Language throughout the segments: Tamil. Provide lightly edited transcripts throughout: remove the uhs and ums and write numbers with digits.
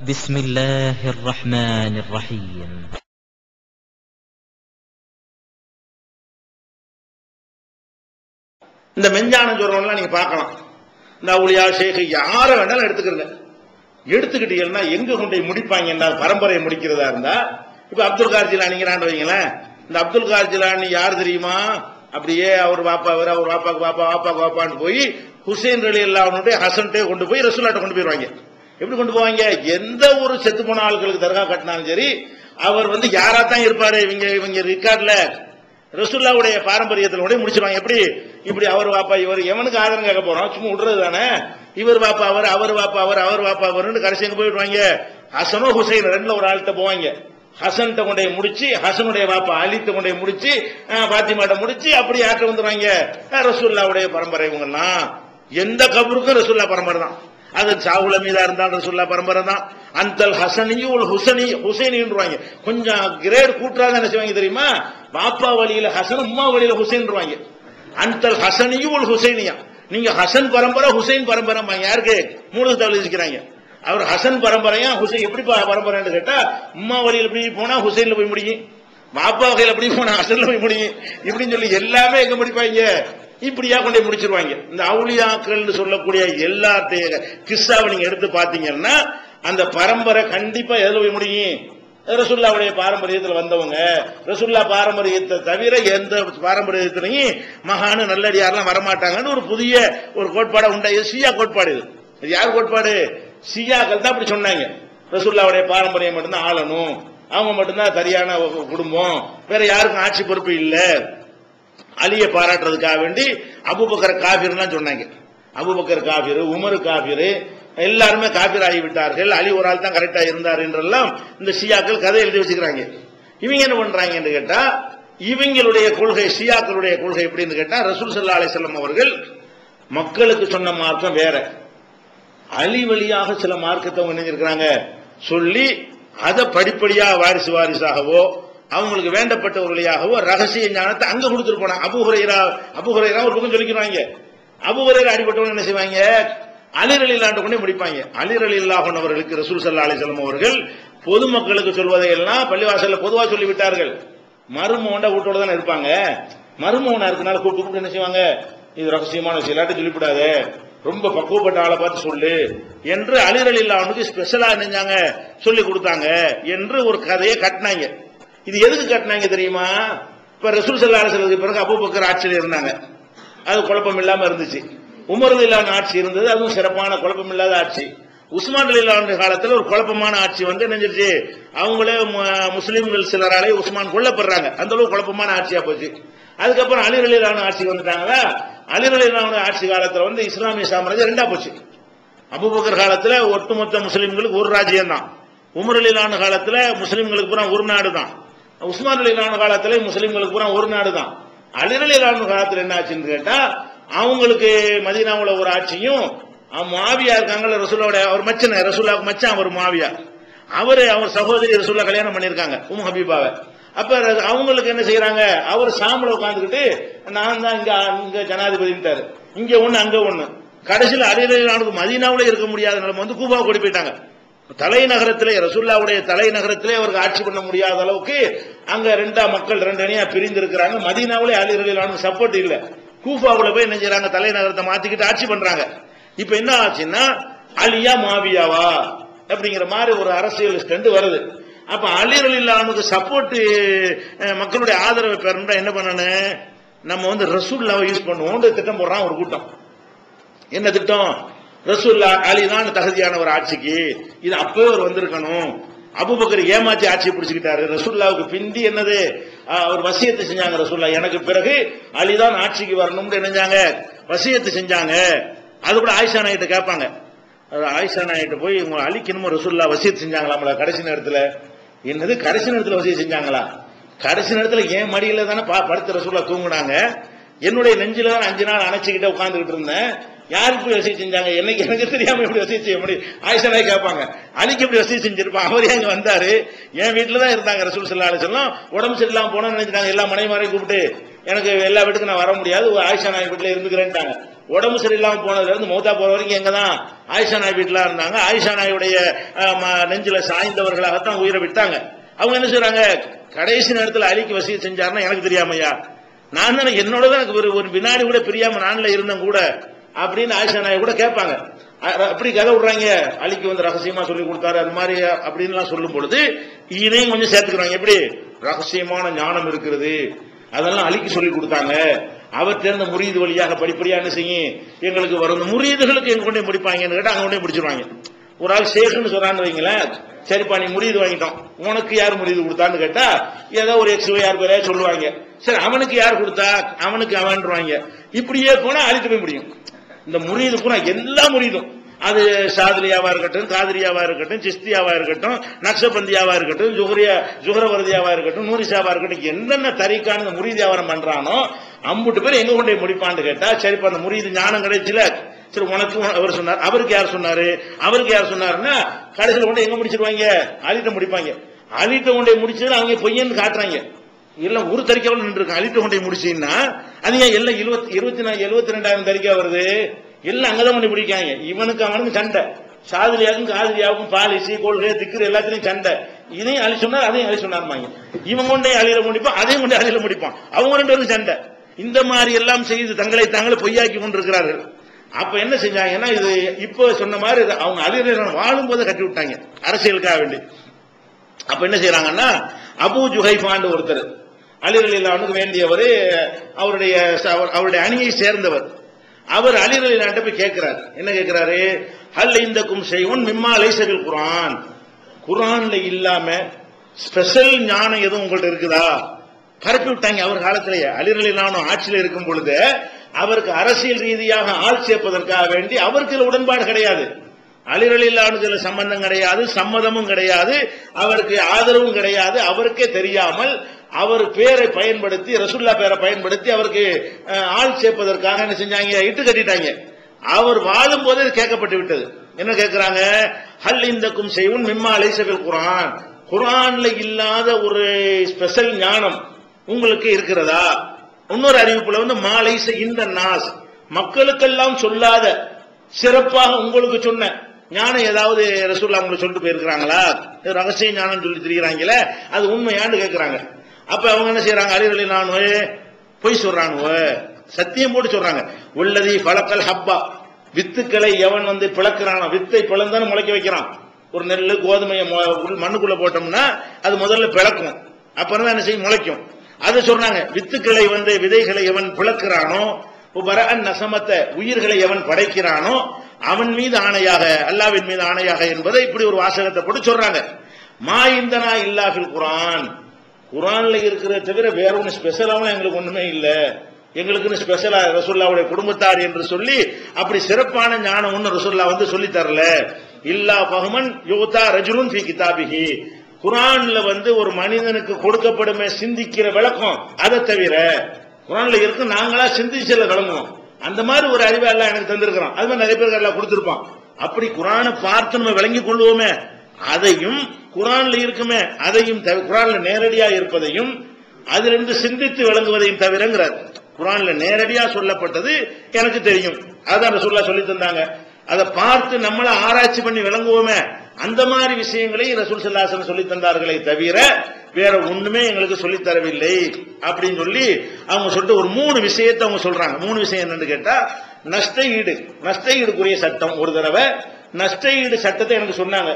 بسم الله الرحمن الرحيم. இந்த மெஞ்ஞானம் சொல்றவங்கலாம் நீங்க பார்க்கலாம். இந்த அவுலியா ஷேக் யாரை வேணாலும் எடுத்துக்கிறங்க. எடுத்துக்கிட்டீங்கன்னா எங்க கொண்டு முடிப்பாங்க? பரம்பரையை முடிக்கிறதா இருந்தா இப்ப அப்துல் கார் ஜிலானிங்கிறான்னு வைங்களேன். இந்த அப்துல் கார் ஜிலானி யார் தெரியுமா? அப்படியே அவர் வாப்பா அவர் வாப்பாக்கு வாப்பான்னு போய் ஹுசைன் ரலியல்லாஹு ஹசன்ட்டே கொண்டு போய் ரசூலுல்லாஹ்ட்ட கொண்டு போயிருவாங்க. எப்படி கொண்டு போவாங்க? எந்த ஒரு செத்து போன ஆட்களுக்கு தர்கா கட்டினாலும் சரி, அவர் யாரா தான் இருப்பாரு. இவங்க ரெக்கார்ட்ல ரசூலுல்லாஹ்வுடைய பாரம்பரியத்தில் கூட முடிச்சிருவாங்க. எப்படி இப்படி அவர் வாப்பா இவர் எவனுக்கு ஆதரவு கேட்க போறோம்? சும்மா விடுறது தானே. இவர் வாப்பா அவர் வாப்பா அவர் வாப்பா அவர்னு கடைசி எங்க போயிடுவாங்க? ஹசனோ ஹுசைன் ரெண்டுல ஒரு ஆள்கிட்ட போவாங்க. ஹசன்ட்ட கொண்டே முடிச்சு, ஹசனுடைய வாப்பா அலித்த கொண்டே முடிச்சு, பாத்திமாட்ட முடிச்சு, அப்படி ஆட்ட வந்துருவாங்க. ரசூலுல்லாஹ்வுடைய பரம்பரை இவங்கெல்லாம். எந்த கபருக்கும் ரசூலுல்லாஹ் பரம்பரை தான். அது சாவுல மீதா இருந்தாலும் ரசூலுல்லாஹ் பரம்பரை தான். அந்தல் ஹசனியும் ஹுசைனின்றாங்க. கொஞ்சம் கிரேட் கூட்டுறாங்க. என்ன செய்வாங்க தெரியுமா? பாப்பா வழியில ஹசன், உம்மா வழியில ஹுசைன்வாங்க. அந்தல் ஹசனியும் ஹுசைனியா. நீங்க ஹசன் பரம்பரை ஹுசைன் பரம்பரை யாருக்கு மூணு தவளிக்கிறாங்க. அவர் ஹசன் பரம்பரையா ஹுசைன் எப்படி பரம்பரைன்னு கேட்டா, உம்மா வழியில் எப்படி போனா ஹுசைன்ல போய் முடியும், பாப்பா வகையில் எப்படி போனா ஹசன்ல போய் முடியும். இப்படின்னு சொல்லி எல்லாமே எங்க முடிப்பாங்க? இப்படியா கொண்டே முடிச்சிருவாங்க. இந்த அவுலியாக்கள் சொல்லக்கூடிய எல்லாத்தைய கிஸ்ஸாவை நீங்க எடுத்து பாத்தீங்கன்னா அந்த பரம்பரை கண்டிப்பா எதுல போய் முடியும்? ரசூலுல்லாஹ்வுடைய பாரம்பரியத்தில் வந்தவங்க. ரசூலுல்லாஹ் பாரம்பரியத்தை தவிர எந்த பாரம்பரியத்திலையும் மகானு நல்லடியாரெல்லாம் வரமாட்டாங்கன்னு ஒரு புதிய ஒரு கோட்பாடை உண்டா. இது ஷியா கோட்பாடு. இது யார் கோட்பாடு? ஷியாக்கள் தான் அப்படி சொன்னாங்க. ரசூலுல்லாஹ்வுடைய பாரம்பரியம் மட்டும்தான் ஆளணும், அவங்க மட்டும்தான் சரியான குடும்பம், வேற யாருக்கும் ஆட்சி பொறுப்பு இல்ல. அலியை பாராட்டுறதுக்காக வேண்டி அபூபக்கர் காபிர்லாம் சொன்னாங்க. அபூபக்கர் காபிர், உமர் காபிர், எல்லாருமே காபிர் ஆகிவிட்டார்கள், அலி ஒரு ஆள் தான் கரெக்டா இருந்தார் என்றெல்லாம் இந்த ஷியாக்கள் கதை எழுதி வச்சுக்கிறாங்க. இவங்க என்ன பண்றாங்கன்னு கேட்டா, இவங்களுடைய கொள்கை, ஷியாக்களுடைய கொள்கை எப்படின்னு கேட்டா, ரசூல் ஸல்லல்லாஹு அலைஹி வஸல்லம் அவர்கள் மக்களுக்கு சொன்ன மார்க்கம் வேற, அலி வழியாக சில மார்க்கத்தை அவங்க நினைஞ்சிருக்கிறாங்க சொல்லி அதை படிப்படியா வாரிசாகவோ அவங்களுக்கு வேண்டப்பட்ட ஒரு வழியாகவோ ரகசிய ஞானத்தை அங்க கொடுத்துட்டு போனாங்க. அபூ ஹுரைரா ஒரு பக்கம் சொல்லிக்கிறாங்க. அபூ ஹுரைரா அடிபட்டவங்க என்ன செய்வாங்க? அலி ரலியல்லாஹு கொண்டே முடிப்பாங்க. அலி ரலியல்லாஹு அவர்களுக்கு ரசூல் ஸல்லல்லாஹு அலைஹி வஸல்லம் அவர்கள் பொதுமக்களுக்கு சொல்வதை எல்லாம் பள்ளிவாசல்ல பொதுவா சொல்லிவிட்டார்கள். மருமகன் வீட்டோட தானே இருப்பாங்க. மருமகனா இருக்கனால கூப்பிட்டு என்ன செய்வாங்க? இது ரகசியமான விஷயம், எல்லாத்தையும் சொல்லிவிடாத, ரொம்ப பக்குவப்பட்ட ஆளை பார்த்து சொல்லு என்று அலி ரலியல்லாஹு ஸ்பெஷலா நினைஞ்சாங்க சொல்லி கொடுத்தாங்க என்று ஒரு கதையை கட்டினாங்க. இது எதுக்கு கட்டினாங்க தெரியுமா? இப்ப ரசூல் ஸல்லல்லாஹு அலைஹி வஸல்லம் பிறகு அபூபக்கர் ஆட்சியில் இருந்தாங்க, அது குழப்பம் இல்லாம இருந்துச்சு. உமர் ரலியல்லாஹு ஆட்சி இருந்தது, அதுவும் சிறப்பான குழப்பம் இல்லாத ஆட்சி. உஸ்மான் ரலியல்லாஹு காலத்துல ஒரு குழப்பமான ஆட்சி நினைஞ்சிருச்சு. அவங்களே முஸ்லிம்கள் சிலராலே உஸ்மான் கொல்லப்படுறாங்க. அந்த அளவு குழப்பமான ஆட்சியா போச்சு. அதுக்கப்புறம் அலி ரலியல்லாஹு ஆட்சிக்கு வந்துட்டாங்களா. அலி ரலியல்லாஹு ஆட்சி காலத்துல இஸ்லாமிய சாம்ராஜ்யம் ரெண்டா போச்சு. அபூபக்கர் காலத்துல ஒட்டுமொத்த முஸ்லிம்களுக்கு ஒரு ராஜ்யம் தான். உமர் ரலியல்லாஹு காலத்துல முஸ்லிம்களுக்கு பூரா ஒரு நாடு தான். உஸ்மான் ரலியல்லாஹு காலத்துல முஸ்லிம்களுக்கு பூரா ஒரு நாடு தான். அலி ரலியல்லாஹு காலத்துல என்ன ஆச்சுன்னு கேட்டா, அவங்களுக்கு மதீனாவுல ஒரு ஆட்சியும், முஆவியா இருக்காங்கல்ல ரசூலுல்லாஹ்வுடைய அவர் மச்சன், ரசூலுல்லாஹ்வுக்கு மச்சான் அவர் முஆவியா, அவர் சகோதரி ரசூலுல்லாஹ் கல்யாணம் பண்ணிருக்காங்க உம்மு ஹபீபாவை. அப்ப அவங்களுக்கு என்ன செய்யறாங்க? அவர் சாமில உட்கார்ந்துக்கிட்டு நான் தான் இங்க ஜனாதிபதிட்டாரு, இங்க ஒண்ணு அங்க ஒண்ணு. கடைசியில் அலி ரலியல்லாஹு மதீனாவுல இருக்க முடியாத நிலைமை கூபா ஓடி போயிட்டாங்க. தலைநகரத்திலே ரசூலுல்லாஹ்வுடைய தலைநகரத்திலே அவருக்கு ஆட்சி பண்ண முடியாத அளவுக்கு அங்க ரெண்டா மக்கள் ரெண்டு அணியா பிரிந்து இருக்கிறாங்க. மதீனாவிலே அலி ரலியல்லாஹு சப்போர்ட் இல்ல. கூஃபாவுல போய் என்ன செய்யறாங்க? தலைநகரத்தை மாத்திக்கிட்டு ஆட்சி பண்றாங்க. இப்ப என்ன ஆச்சுன்னா, அலியா முஆவியாவா அப்படிங்கிற மாதிரி ஒரு அரசியல் ஸ்டண்ட் வருது. அப்ப அலி ரலியல்லாஹு சப்போர்ட் மக்களுடைய ஆதரவை பெறணும்னா என்ன பண்ணணும்? நம்ம ரசூலுல்லாஹ்வை யூஸ் பண்ணுவோம் திட்டம் போடுறான் ஒரு கூட்டம். என்ன திட்டம்? ரசூலுல்லாஹ் அலி தான் தகுதியான ஒரு ஆட்சிக்கு, இது அப்பவே அவர் வந்திருக்கணும். அபூபக்கர் ஏமாற்றி ஆட்சியை பிடிச்சுக்கிட்டாரு. ரசூலுல்லாஹ்வுக்கு பிந்தி என்னது? அவர் வசியத்தை செஞ்சாங்க. ரசூலுல்லாஹ் எனக்கு பிறகு அலிதான் ஆட்சிக்கு வரணும்னு நினைஞ்சாங்க, வசியத்தை செஞ்சாங்க. அது கூட ஆயிஷா நாயிட்ட கேட்பாங்க. ஆயிஷா நாயிட்ட போய் உங்க அலிக்கு என்னமோ ரசூலுல்லாஹ் வசியத்தை செஞ்சாங்களாம்ல கடைசி நேரத்துல. என்னது கடைசி நேரத்துல வசியம் செஞ்சாங்களா? கடைசி நேரத்துல ஏன் மடியில தானே படுத்து ரசூலுல்லாஹ் தூங்குனாங்க, என்னுடைய நெஞ்சில தான் 5 நாள் அணைச்சிக்கிட்ட உட்கார்ந்துகிட்டு இருந்தேன். யாருக்கு இப்படி வசதி செஞ்சாங்க? எனக்கு தெரியாம எப்படி வசதி செய்ய முடியும்? ஆயிஷா நாய் கேட்பாங்க, அலிக்கு எப்படி வசதி செஞ்சிருப்பான்? அவர் ஏங்க வந்தாரு? என் வீட்டுல தான் இருந்தாங்க ரசூல் ஸல்லல்லாஹு அலைஹி வஸல்லம். உடம்பு சரியில்லாம போனோம்னு நினைச்சிட்டாங்க, எல்லா மனைவிமாரையும் கூப்பிட்டு எனக்கு எல்லா வீட்டுக்கும் நான் வர முடியாது, ஆயிஷா நாய் வீட்டுல இருந்துக்கிறேன்ட்டாங்க. உடம்பு சரியில்லாம போனதுல இருந்து மௌத்தா போற வரைக்கும் எங்கதான் ஆயிஷா நாய் வீட்டுல இருந்தாங்க. ஆயிஷா நாயுடைய நெஞ்சில சாய்ந்தவர்களாகத்தான் உயிரை விட்டாங்க. அவங்க என்ன செய்றாங்க, கடைசி நேரத்தில் அலிக்கு வசிய செஞ்சாருன்னா எனக்கு தெரியாமையா, நான் தானே என்னோடதான் எனக்கு ஒரு வினாடி கூட பிரியாம நான்ல இருந்தேன் கூட அப்படின்னு ஆயிஷா நாய் கூட கேட்பாங்க. அப்படி கதை விடுறாங்க, அலிக்கு வந்து ரகசியமா சொல்லி கொடுத்தாரு அது மாதிரி அப்படின்னு சொல்லும் பொழுது இதையும் கொஞ்சம் சேர்த்துக்கிறாங்க. எப்படி ரகசியமான ஞானம் இருக்கிறது, அதெல்லாம் அலிக்கு சொல்லி கொடுத்தாங்க, அவர் தேர்ந்த முரீது வழியாக படிப்படியா என்ன செய்யும் எங்களுக்கு வரும், முரீதுகளுக்கு எங்க கொண்டே முடிப்பாங்கன்னு கேட்டா அங்க கொண்டே முடிச்சிருவாங்க. ஒரு ஆள் ஷேக்குன்னு சொல்றான்னு வைங்களேன், சரிப்பா நீ முரீது வாங்கிட்டோம், உனக்கு யார் முரீது கொடுத்தான்னு கேட்டா ஏதோ ஒரு யார் பேரையா சொல்லுவாங்க. சரி அவனுக்கு யார் கொடுத்தா, அவனுக்கு அவன்வாங்க. இப்படியே போனா அழித்து போய் முடியும். இந்த முரீது பூரா எல்லா முரீதும், அது சாதிரியாவா இருக்கட்டும், காதிரியாவா இருக்கட்டும், சிஸ்தியாவா இருக்கட்டும், நக்ஷபந்தியாவா இருக்கட்டும், ஜுஹரவர்தியாவா இருக்கட்டும், நூரிஷாவா இருக்கட்டும், என்னென்ன தரிக்கான முரீது வியாபாரம் பண்றானோ அம்புட்டு பேர் எங்க கொண்டே முடிப்பான்னு கேட்டா, சரிப்பா அந்த முரீது ஞானம் கிடைச்சல, சரி உனக்கு அவர் சொன்னார், அவருக்கு யார் சொன்னாரு, அவருக்கு யார் சொன்னாருன்னா கடைசியில் கொண்டு எங்க முடிச்சிருவாங்க, அலிட்ட முடிப்பாங்க. அலிட்ட கொண்டே முடிச்சது அவங்க பொய்யன்னு காட்டுறாங்க. எல்லாம் ஒரு தறிக்காவில் நின்று இருக்கு. அலிட்ட கொண்டே முடிச்சீங்கன்னா அது ஏன் எல்லாம் 72,000 தறிக்கா வருது, எல்லாம் அங்கதான் கொண்டு பிடிக்காங்க. இவனுக்கு அவனுக்கு சண்டை, சாதிரியாவுக்கும் காதிரியாவுக்கும் பாலிசி கொள்கை திக்கு எல்லாத்திலையும் சண்டை. இதையும் அழி சொன்னார், அதையும் அழி சொன்னார்மாங்க. இவன் கொண்டே அழியில முடிப்பான், அதையும் கொண்டே அழியில முடிப்பான். அவங்க 2 பேரும் சண்டை. இந்த மாதிரி எல்லாம் செய்து தங்களை தாங்களே பொய்யாக்கி கொண்டிருக்கிறார்கள். அப்ப என்ன செஞ்சாங்கன்னா, இது இப்ப சொன்ன மாதிரி அவங்க அலிரலியல்லாஹு வாழும் போது கட்டி விட்டாங்க அரசியலுக்காக வேண்டி. அப்ப என்ன செய்யறாங்கன்னா, அபூ ஜுஹைஃபான்னு ஒருத்தர் அலிரலியல்லாஹுக்கு வேண்டியவர், அவருடைய அணியை சேர்ந்தவர். அவர் அலிரலியல்லாஹு போய் கேட்கிறார். என்ன கேட்கிறாரு, ஹல் இந்தக்கும் ஷைஉன் மிம்மா லைஸ பில் குர்ஆன், குர்ஆன்ல இல்லாம ஸ்பெஷல் ஞானம் எதுவும் உங்கள்ட்ட இருக்குதா? பரப்பி விட்டாங்க. அவர் காலத்திலேயே அலிரலியல்லாஹு ஆட்சியில் இருக்கும் பொழுது அவருக்கு அரசியல் ரீதியாக ஆள் சேர்ப்பதற்காக வேண்டி அவருக்கு உடன்பாடு கிடையாது. அலிரலியல்லாஹு சம்பந்தம் கிடையாது, சம்மதமும் கிடையாது, அவருக்கு ஆதரவும் கிடையாது. அவருக்கே தெரியாமல் அவர் பேரை பயன்படுத்தி, ரசூலுல்லாஹ் பேரை பயன்படுத்தி அவருக்கு ஆள் சேர்ப்பதற்காக என்ன செஞ்சாங்க, இட்டு கட்டிட்டாங்க. அவர் வாழும் போது கேட்கப்பட்டு விட்டது. என்ன கேட்கிறாங்க, ஹல் இந்தக்கும் ஷைஉன் மிம்மா லைஸ பில் குர்ஆன், குர்ஆன்ல இல்லாத ஒரு ஸ்பெஷல் ஞானம் உங்களுக்கு இருக்கிறதா? இன்னொரு அறிவிப்புல வந்து மாலைஸ இந்த நாஸ், மக்களுக்கெல்லாம் சொல்லாத சிறப்பாக உங்களுக்கு சொன்ன ஞானம் ஏதாவது ரசூலுல்லாஹ் உங்களுக்கு சொல்லிட்டு போயிருக்கிறாங்களா? ரகசிய ஞானம் சொல்லி திரிகிறாங்களே, அது உண்மையான்னு கேட்கிறாங்க. அப்ப அவங்க என்ன செய்யறாங்க, அலிரலியல்லாஹு பொய் சொல்றாங்க, சத்தியம் போட்டு சொல்றாங்க. உள்ளதி ஃபலக்கல் ஹப்பா, வித்துக்களை எவன் வந்து பிளக்கிறானோ, வித்தை பிளந்தானு முளைக்க வைக்கிறான். ஒரு நெல்லு கோதுமையை மண்ணுக்குள்ள போட்டோம்னா அது முதல்ல பிளக்கும், அப்புறம் தான் என்ன செய்யும், முளைக்கும். அதை சொல்றாங்க. வித்துக்களை வந்து விதைகளை எவன் பிளக்கிறானோ, நசமத்தை உயிர்களை எவன் படைக்கிறானோ அவன் மீது ஆணையாக, அல்லாஹ்வின் மீது ஆணையாக என்பதை இப்படி ஒரு வாசகத்தை போட்டு சொல்றாங்க. மா இந்தனா இல்லா ஃபில் குர்ஆன், குர்ஆன்ல இருக்கிறத தவிர வேற ஒன்று ஸ்பெஷலாவும் எங்களுக்கு ஒண்ணுமே இல்லை, எங்களுக்குன்னு ஸ்பெஷலா ரசூலுல்லாஹ்வுடைய குடும்பத்தார் என்று சொல்லி அப்படி சிறப்பான ஞானம் ஒன்னு ரசூலுல்லாஹ் வந்து சொல்லி தரல. இல்லா ஃபஹ்மன் யூதா ரஜுலுன் ஃபீ கிதாபிஹி, குர்ஆன்ல வந்து ஒரு மனிதனுக்கு கொடுக்கப்படுமே சிந்திக்கிற விளக்கம், அதை தவிர குர்ஆன்ல இருக்கு நாங்களா சிந்திச்சல விளங்குவோம். அந்த மாதிரி ஒரு அறிவை அல்லாஹ் எனக்கு தந்திருக்கிறான். அது மாதிரி நிறைய பேருக்கு அல்லாஹ் கொடுத்திருப்பான். அப்படி குர்ஆனை பார்த்து நம்ம விளங்கிக் கொள்வோமே, அதையும் குர்ஆன்ல இருக்குமே அதையும் குர்ஆன்ல நேரடியா இருப்பதையும் அதிலிருந்து சிந்தித்து விளங்குவதையும் தவிரங்கிறார். குர்ஆன்ல நேரடியா சொல்லப்பட்டது எனக்கு தெரியும், அதான் ரசூலுல்லாஹ் சொல்லி தந்தாங்க. அதை பார்த்து நம்மள ஆராய்ச்சி பண்ணி விளங்குவோமே, அந்த மாதிரி விஷயங்களை ரசூல் ஸல்லல்லாஹு அலைஹி வஸல்லம் சொல்லி தந்தார்களே தவிர வேற ஒண்ணுமே எங்களுக்கு சொல்லி தரவில்லை அப்படின்னு சொல்லி அவங்க சொல்லிட்டு ஒரு 3 விஷயத்தை அவங்க சொல்றாங்க. 3 விஷயம் என்னன்னு கேட்டா, நஷ்ட ஈடுக்குரிய சட்டம். ஒரு தடவை நஷ்ட ஈடு சட்டத்தை எனக்கு சொன்னாங்க.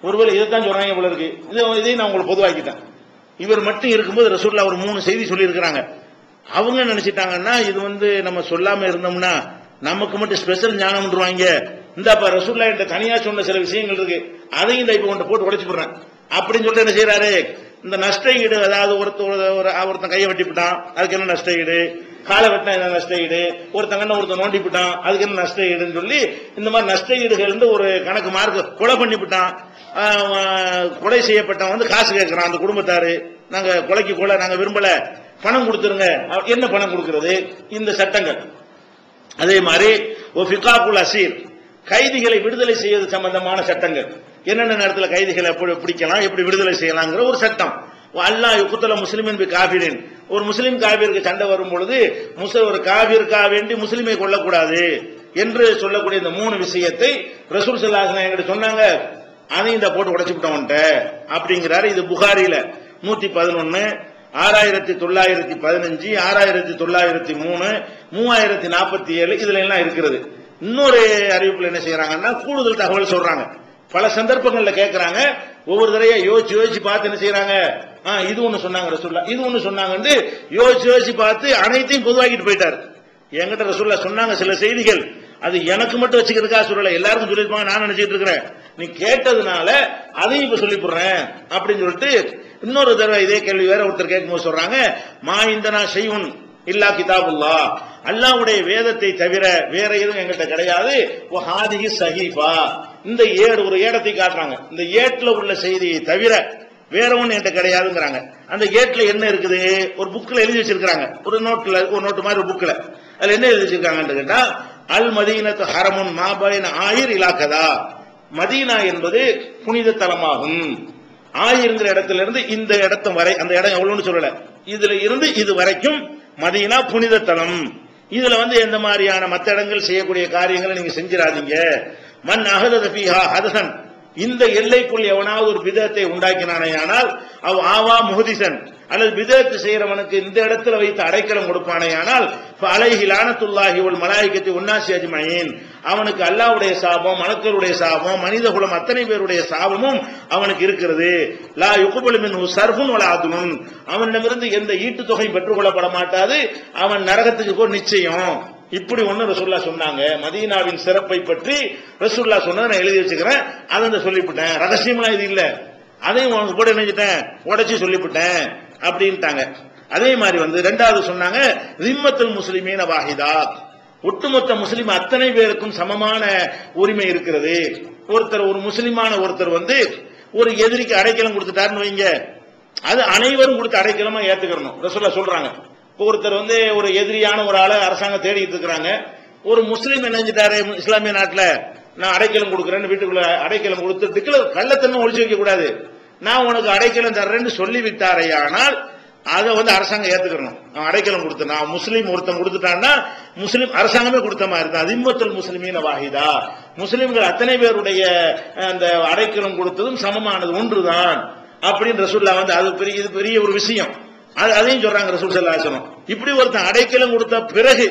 ஒருவேளை இதைத்தான் சொல்றாங்க போல இருக்கு, இதையும் நான் உங்களுக்கு பொதுவாக்கிட்டேன். இவர் மட்டும் இருக்கும்போது ரசூலுல்லாஹ் ஒரு 3 செய்தி சொல்லி இருக்கிறாங்க. அவங்க நினைச்சிட்டாங்கன்னா இது வந்து நம்ம சொல்லாம இருந்தோம்னா நமக்கு மட்டும் ஸ்பெஷல் ஞானம் வந்துருவாங்க, இந்தப்பா ரசூலுல்லாஹ் என்ற தனியா சொன்ன சில விஷயங்கள் இருக்கு, அதையும் இந்த இப்ப கொண்டு போட்டு உடைச்சு போடுறேன் அப்படின்னு சொல்லிட்டு என்ன செய்யறாரு, இந்த நஷ்ட ஈடு, அதாவது ஒருத்தன் கையை வெட்டிவிட்டான் அதுக்கு என்ன நஷ்ட ஈடு, காலை வெட்டினா என்ன நஷ்ட ஈடு, ஒருத்தங்க ஒருத்தன் நோண்டி விட்டான் அதுக்கு என்ன நஷ்ட ஈடுன்னு சொல்லி இந்த மாதிரி நஷ்ட ஈடுகள் ஒரு கணக்கு மார்க். கொலை பண்ணிவிட்டான், கொலை செய்யப்பட்டவன் வந்து காசு கேட்கிறான், அந்த குடும்பத்தாரு நாங்க கொலைக்கு கொலை நாங்க விரும்பல, பணம் கொடுத்துருங்க. என்ன பணம் கொடுக்கிறது, இந்த சட்டங்கள். அதே மாதிரி ஃபிகாக்குல் அசீர், கைதிகளை விடுதலை செய்வது சம்பந்தமான சட்டங்கள். என்னென்ன நேரத்தில் கைதிகளை எப்படி பிடிக்கலாம், எப்படி விடுதலை செய்யலாங்கிற ஒரு சட்டம். அல்லாஹ் யுக்தல முஸ்லிமின் பி காஃபிரின், ஒரு முஸ்லிம் காபிருக்கு சண்டை வரும் பொழுது ஒரு காபிருக்கா வேண்டி முஸ்லிமை கொல்லக்கூடாது என்று சொல்லக்கூடிய இந்த 3 விஷயத்தை ரசூல் ஸல்லல்லாஹு அலைஹி வஸல்லம் என்கிட்ட சொன்னாங்க. அதையும் இந்த போட்டு உடைச்சு விட்டவன்ட்ட அப்படிங்கிறாரு. இது புகாரில 111, 6915, 6903, 3047 இதுல எல்லாம் இருக்கிறது. இன்னொரு அறிவிப்புல என்ன செய்யறாங்கன்னா கூடுதல் தகவல் சொல்றாங்க. பல சந்தர்ப்பங்கள்ல கேட்கறாங்க, ஒவ்வொரு தடவையா யோசிச்சு பார்த்து என்ன செய்யறாங்க, இது ஒண்ணு சொன்னாங்க ரசூலுல்லாஹ், இது ஒண்ணு சொன்னாங்கன்னு யோசிச்சு பார்த்து அனைத்தையும் பொதுவாக்கிட்டு போயிட்டாரு. என்கிட்ட ரசூலுல்லாஹ் சொன்னாங்க சில செய்திகள், அது எனக்கு மட்டும் வச்சுக்கிறதுக்காக சொல்லல, எல்லாருக்கும் சொல்லிருப்பாங்க நான் நினைச்சிட்டு இருக்கிறேன், நீ கேட்டதுனால அதையும் இப்ப சொல்லி போடுறேன் அப்படின்னு சொல்லிட்டு இன்னொரு தடவை இதே கேள்வி வேற ஒருத்தர் கேட்கும்போது சொல்றாங்க, மா இந்தனா ஷைஉன் இல்லா கிதாபுல்லாஹ், அல்லாஹ்வுடைய வேதத்தை தவிர வேற எதுவும் எங்கிட்ட கிடையாது. வஹாதிஹி ஸஹீஃபா, இந்த ஏடு ஒரு ஏடத்தை காட்டுறாங்க, இந்த ஏட்ல உள்ள செய்தியை தவிர வேற ஒண்ணு என்கிட்ட கிடையாதுங்கிறாங்க. அந்த ஏட்ல என்ன இருக்குது, ஒரு புக்ல எழுதி வச்சிருக்காங்க, ஒரு நோட்டு மாதிரி ஒரு புக்ல, அதுல என்ன எழுதி வச்சிருக்காங்கன்னு கேட்டா, அல் மதீனத்து ஹரமுன் மாபைன ஆயிர் இலாக்கதா, மதீனா என்பது புனித தலமாகும். ஆயிருங்கிற இடத்துல இருந்து இந்த இடத்து வரை, அந்த இடம் எவ்வளவுன்னு சொல்லல, இதுல இருந்து இது வரைக்கும் மதீனா புனித தலம். இதுல எந்த மாதிரியான மற்ற இடங்கள் செய்யக்கூடிய காரியங்களை நீங்க செஞ்சிடாதீங்க. மன் அஹதத ஃபீஹா ஹதசன், இந்த எல்லைக்குள் எவனாவது ஒரு பிதத்தை உண்டாக்கினானே ஆனால் அவ் ஆவா முஹதிசன், அல்லது பிதத்து செய்யறவனுக்கு இந்த இடத்துல வைத்து அடைக்கலம் கொடுப்பானே ஆனால் அலைஹி லானத்துல்லாஹி வல் மலாயிகத்தி உன்னாசி அஜ்மஈன், அவனுக்கு அல்லாஹ்வுடைய சாபம், மலக்குகளுடைய சாபம், மனித குலம் அத்தனை பேருடைய சாபமும் அவனுக்கு இருக்கிறது. லா யுக்பலு மின்ஹு சர்ஃபுன் வலா அதுன், அவனிடமிருந்து எந்த ஈட்டு தொகை பெற்றுக் கொள்ளப்பட மாட்டாது, அவன் நரகத்துக்கு போய் நிச்சயம். இப்படி ஒண்ணு ரசூலுல்லாஹ் சொன்னாங்க. மதீனாவின் சிறப்பை பற்றி ரசூலுல்லாஹ் சொன்னதை நான் எழுதி வச்சுக்கிறேன், அதை சொல்லிவிட்டேன். ரகசியம்லாம் இது இல்ல, அதையும் உனக்கு போட்டு நினைச்சிட்டேன், உடைச்சு சொல்லிவிட்டேன் அப்படின்ட்டாங்க. அதே மாதிரி ரெண்டாவது சொன்னாங்க, ஸிம்மத்துல் முஸ்லிமீன வாஹிதா, ஒட்டுமொத்த முஸ்லிம் அத்தனை பேருக்கும் சமமான உரிமை இருக்கிறது. ஒரு முஸ்லிமான ஒருத்தர் ஒரு எதிரிக்கு அடைக்கலம் கொடுத்துட்டாருன்னு வைங்க, அது அனைவரும் கொடுத்து அடைக்கலமா ஏத்துக்கணும் ரசூலுல்லாஹ் சொல்றாங்க. ஒருத்தர் ஒரு எதிரியான ஒரு ஆளை அரசாங்கம் தேடிட்டு இருக்கிறாங்க, ஒரு முஸ்லீம் நினைஞ்சிட்டாரு இஸ்லாமிய நாட்டில், நான் அடைக்கலம் கொடுக்குறேன்னு வீட்டுக்குள்ள அடைக்கலம் கொடுத்துட்டு கள்ளத்தன்மை ஒழிச்சு வைக்க கூடாது, நான் உனக்கு அடைக்கலம் தர்றேன்னு சொல்லிவிட்டாரே, ஆனால் அதை அரசாங்கம் ஏத்துக்கணும். அடைக்கலம் கொடுத்து நான் முஸ்லீம் ஒருத்தன் கொடுத்துட்டான்னா முஸ்லீம் அரசாங்கமே கொடுத்த மாதிரி தான். ஸிம்மத்துல் முஸ்லிமீன வாஹிதா, முஸ்லிம்கள் அத்தனை பேருடைய அந்த அடைக்கலம் கொடுத்ததும் சமமானது ஒன்றுதான் அப்படின்னு ரசூலுல்லாஹ் அது இது பெரிய ஒரு விஷயம். அதையும் சொல்றாங்க ரசூல் ஸல்லல்லாஹு அலைஹி வஸல்லம். இப்படி ஒருத்தன் அடைக்கலம் கொடுத்த பிறகு,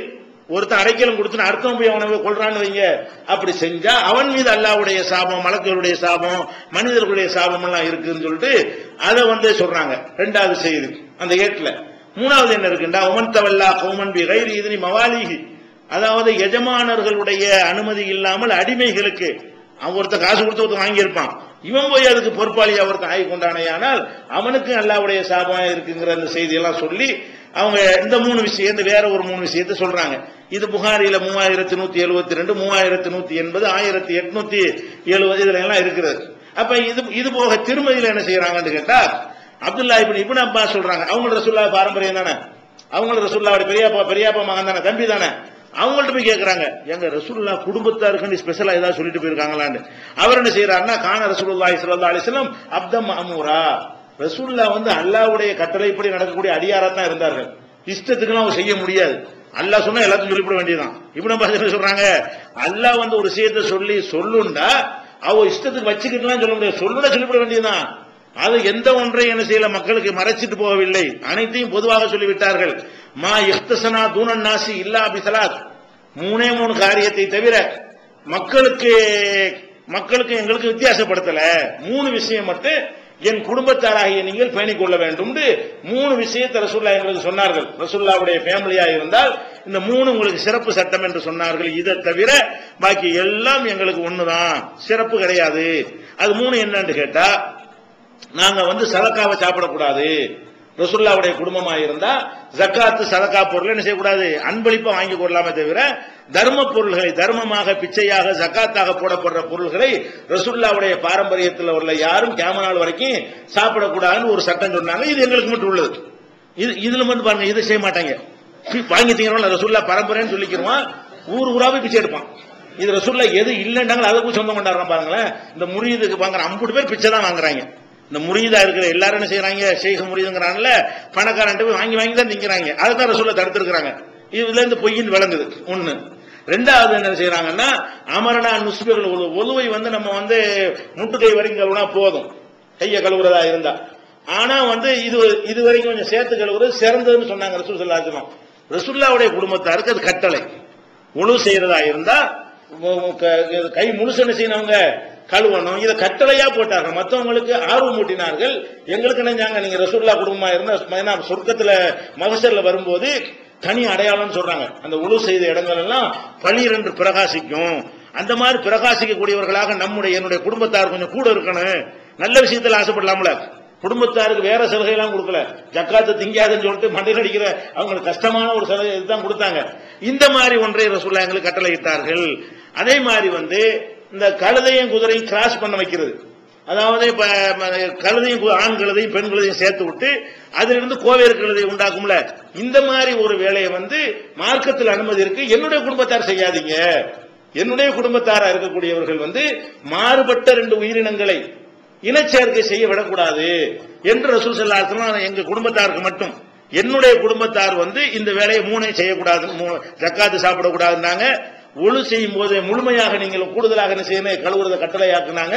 ஒருத்தன் அடைக்கலம் கொடுத்து அர்த்தம் போய் அவனை கொள்றான்னு வைங்க, அப்படி செஞ்சா அவன் மீது அல்லாஹ்வுடைய சாபம், மலக்குகளுடைய சாபம், மனிதர்களுடைய சாபம் எல்லாம் இருக்குன்னு சொல்லிட்டு அதை சொல்றாங்க. ரெண்டாவது செய்தி அந்த ஏட்ல. மூணாவது என்ன இருக்குண்டா, உமன் தவல்லா கௌமன் பி கைரி இத்னி மவாலிஹி, அதாவது எஜமானர்களுடைய அனுமதி இல்லாமல் அடிமைகளுக்கு அவன் ஒருத்தன் காசு கொடுத்து ஒருத்தன் வாங்கியிருப்பான், இவன் போய் அதுக்கு பொறுப்பாளியா ஒருத்தன் ஆகி கொண்டானையானால் அவனுக்கு அல்லாஹ்வுடைய சாபம் இருக்குங்கிற அந்த செய்தியெல்லாம் சொல்லி அவங்க இந்த 3 விஷயம், இந்த வேற ஒரு 3 விஷயத்தை சொல்றாங்க. இது புகாரில 3172, 3180, 1870 இதுல எல்லாம் இருக்கிறது. அப்ப இது போக திருமதியில என்ன செய்யறாங்கன்னு கேட்டா, அப்துல்லாஹ் இப்னு அப்பாஸ் சொல்றாங்க, அவங்க ரசூலுல்லாஹ் பாரம்பரியம் தானே, அவங்க ரசூலுல்லாஹ்வுடைய பெரியப்பா மகன் தானே, தம்பி தானே, அவங்கள்ட்ட போய் கேட்கறாங்க, எங்க ரசூலுல்லாஹ் குடும்பத்தாருக்கு ஸ்பெஷலா ஏதாவது சொல்லிட்டு போயிருக்காங்களான்னு. அவர் என்ன செய்யறாருன்னா, கான ரசூலுல்லாஹி ஸல்லல்லாஹு அலைஹி வஸல்லம் அப்தம் மஅமூரா, ரசூலுல்லாஹ் கட்டளைப்படி நடக்கக்கூடிய அடியாரா தான் இருந்தார்கள், இஷ்டத்துக்குலாம் அவர் செய்ய முடியாது, அல்லாஹ் சொன்னா எல்லாத்தையும் சொல்லிவிட வேண்டியதான். இப்னு அப்பாஸ் என்ன சொல்றாங்க, அல்லாஹ் ஒரு விஷயத்தை சொல்லுண்டா அவ இஷ்டத்துக்கு வச்சுக்கிட்டுலாம் சொல்ல முடியாது, சொல்லுடா சொல்லிவிட வேண்டியதுதான். அது எந்த ஒன்றையும் என்ன செய்யல, மக்களுக்கு மறைச்சிட்டு போகவில்லை, அனைத்தையும் பொதுவாக சொல்லிவிட்டார்கள். மா இஹ்தஸனா தூனன் நாசி இல்லா பிஸலாத், 3 காரியத்தை தவிர மக்களுக்கு எங்களுக்கு வித்தியாசப்படுத்தல, 3 விஷயம் மட்டும் என் குடும்பத்தாராகிய நீங்கள் பேணிக் கொள்ள வேண்டும். 3 விஷயத்தை ரசூலுல்லாஹ் எங்களுக்கு சொன்னார்கள். ரசூலுல்லாஹ்வுடைய ஃபேமிலியா இருந்தால் இந்த 3 உங்களுக்கு சிறப்பு சட்டம் என்று சொன்னார்கள். இதை தவிர பாக்கி எல்லாம் எங்களுக்கு ஒண்ணுதான், சிறப்பு கிடையாது. அது 3 என்னன்னு கேட்டா, நாங்க சதக்காவை சாப்பிடக்கூடாது, ரசூலுல்லாஹ்வுடைய குடும்பமா இருந்தா ஜக்காத்து சதக்கா பொருள் என்ன செய்யக்கூடாது, அன்பளிப்பா வாங்கி கொள்ளலாமே தவிர தர்ம பொருள்களை, தர்மமாக பிச்சையாக ஜக்காத்தாக போடப்படுற பொருள்களை ரசூலுல்லாஹ்வுடைய பாரம்பரியத்தில் உள்ள யாரும் கியாமத் நாள் வரைக்கும் சாப்பிடக்கூடாதுன்னு ஒரு சட்டம் சொன்னாங்க. இது எங்களுக்கு மட்டும் உள்ளது. இதுல பாருங்க, இதை செய்ய மாட்டாங்க, வாங்கி தீங்கிறோம், ரசூலுல்லாஹ் பரம்பரைன்னு சொல்லிக்கிறோம், ஊராவே பிச்சை எடுப்பான். இது ரசூலுல்லாஹ் எது இல்லைன்னாங்க அதை போய் சொந்தம் கொண்டாடுறான் பாருங்களேன். இந்த முரீதுக்கு வாங்குற 50 பேர் பிச்சை தான் வாங்குறாங்க. இந்த முரீதா இருக்கிற எல்லாரும் என்ன செய்யறாங்க, ஷேக் முரீதுங்கிறாங்கல்ல, பணக்காரன் போய் வாங்கி வாங்கி தான் திங்கிறாங்க. அதுதான் ரசூலுல்லாஹ் தடுத்திருக்கிறாங்க. இதுல இருந்து பொய்யின் விளங்குது ஒண்ணு. ரெண்டாவது என்ன செய்யறாங்கன்னா, அமரனா நுஸ்பிகள் ஒலுவை வந்து நம்ம வந்து முட்டுக்கை வரைக்கும் கழுவுனா போதும், கையை கழுவுறதா இருந்தா. ஆனா வந்து இது வரைக்கும் கொஞ்சம் சேர்த்து கழுவுறது சிறந்ததுன்னு சொன்னாங்க ரசூல் ஸல்லல்லாஹு அலைஹி வஸல்லம். ரசூலுல்லாஹ்வுடைய குடும்பத்தாருக்கு அது கட்டளை. ஒழு செய்யறதா இருந்தா கை முழுசு செய்யணவங்க கழுவணும். இதை கட்டளையா போட்டாங்க. மற்றவங்களுக்கு ஆர்வம் ஊட்டினார்கள். எங்களுக்கு நினைஞ்சாங்க, நீங்க ரசூலுல்லாஹ் குடும்பமா இருந்தா சொர்க்கத்துல மகசர்ல வரும்போது தனி அடையாளம் சொல்றாங்க. அந்த உழு செய்த இடங்கள் எல்லாம் பளிர் என்று பிரகாசிக்கும். அந்த மாதிரி பிரகாசிக்கக்கூடியவர்களாக என்னுடைய குடும்பத்தார் கொஞ்சம் கூட இருக்கணும். நல்ல விஷயத்தில் ஆசைப்படலாம்ல. குடும்பத்தாருக்கு வேற சலுகை எல்லாம் கொடுக்கல. ஜக்காத்து திங்காதுன்னு சொல்லிட்டு மண்டையில் அடிக்கிற அவங்களுக்கு கஷ்டமான ஒரு சலுகை தான் கொடுத்தாங்க. இந்த மாதிரி ஒன்றை ரசூலுல்லாஹ் எங்களுக்கு கட்டளை இட்டார்கள். அதே மாதிரி வந்து இந்த கழுதையும் குதிரையும் கிராஸ் பண்ண வைக்கிறது, அதாவது கழுதையும் ஆண் கழுதையும் பெண் கழுதையும் சேர்த்து விட்டு அதிலிருந்து கோவேறு கழுதை உண்டாக்கும்ல, இந்த மாதிரி ஒரு வேலையை வந்து மார்க்கத்தில் அனுமதி இருக்கு. என்னுடைய குடும்பத்தார் செய்யாதீங்க. என்னுடைய குடும்பத்தாரா இருக்கக்கூடியவர்கள் வந்து மாறுபட்ட 2 உயிரினங்களை இனச்சேர்க்கை செய்ய விடக்கூடாது என்று ரசூல் ஸல்லல்லாஹு அலைஹி வஸல்லம் எங்க குடும்பத்தாருக்கு மட்டும், என்னுடைய குடும்பத்தார் வந்து இந்த வேலையை 3 செய்யக்கூடாது, ஜக்காத்து சாப்பிடக்கூடாதுன்னாங்க. ஒழு செய்யும் போது முழுமையாக நீங்கள் கூடுதலாக என்ன செய்யணும், கழுவுறத கட்டளையாக்குனாங்க.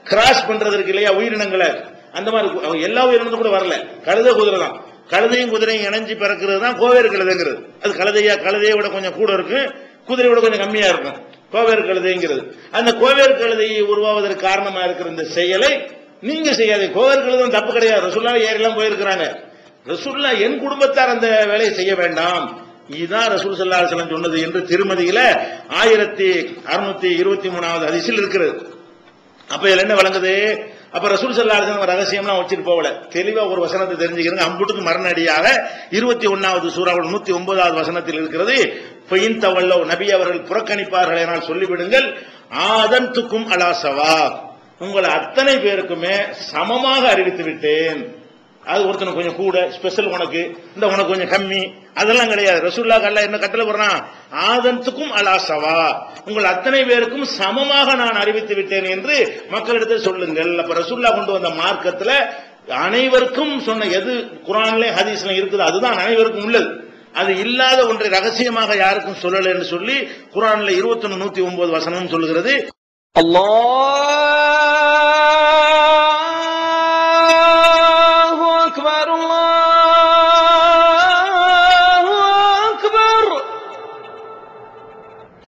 கிராஸ் பண்றதற்கு இல்லையா உயிரினங்களை, அந்த மாதிரி எல்லா உயிரினத்தும் கூட வரல. கழுதை குதிரை தான். கழுதையும் குதிரையும் இணைஞ்சு பிறக்கிறது தான் கோவேறு கழுதைங்கிறது. அது கழுதையை விட கொஞ்சம் கூட இருக்கு, குதிரையை விட கொஞ்சம் கம்மியா இருக்கும் கோவேறு கழுதைங்கிறது. அந்த கோவேறு கழுதையை உருவாவதற்கு காரணமா இருக்கிற இந்த செயலை நீங்க செய்யாதீங்க. கோவேறு கழுதை தப்பு கிடையாது. ரசூலுல்லாஹ் ஏறெல்லாம் போயிருக்கிறாங்க. ரசூலுல்லாஹ் என் குடும்பத்தார் அந்த வேலையை செய்ய வேண்டாம், இதுதான் ரசூல் ஸல்லல்லாஹு அலைஹி வஸல்லம் சொன்னது என்று திருமதியில 1623வது ஹதீஸில் இருக்கிறது. அப்ப இதுல என்ன வழங்குது? அப்ப ரசூல் ஸல்லல்லாஹு அலைஹி வஸல்லம் ரகசியம்லாம் வச்சிட்டு போகல, தெளிவா ஒரு வசனத்தை தெரிஞ்சுக்கிறங்க. அம்புட்டுக்கு மரணடியாக 21வது சூராவுடைய 109வது வசனத்தில் இருக்கிறது. ஃபைன் தவல்லோ, நபி அவர்கள் புறக்கணிப்பார்கள் எனால் சொல்லிவிடுங்கள், ஆதன்துக்கும் அலா சவா, உங்களை அத்தனை பேருக்குமே சமமாக அறிவித்து விட்டேன். அது ஒருத்தனுக்கு கொஞ்சம் கூட ஸ்பெஷல், உனக்கு இந்த உனக்கு கொஞ்சம் கம்மி, அதெல்லாம் கிடையாது. ரசூலுல்லாஹ் அல்லாஹ் என்ன கட்டளை போடுறான்? ஆதன்துக்கும் அலா சவா, உங்கள் அத்தனை பேருக்கும் சமமாக நான் அறிவித்து விட்டேன் என்று மக்களிடத்தில் சொல்லுங்கள். அப்ப ரசூலுல்லாஹ் கொண்டு வந்த மார்க்கத்துல அனைவருக்கும் சொன்ன எது குர்ஆன்ல ஹதீஸ்ல இருக்குது அதுதான் அனைவருக்கும் உள்ளது. அது இல்லாத ஒன்றை ரகசியமாக யாருக்கும் சொல்லல என்று சொல்லி குர்ஆன்ல 21:109 வசனம் சொல்லுகிறது. அல்லாஹ்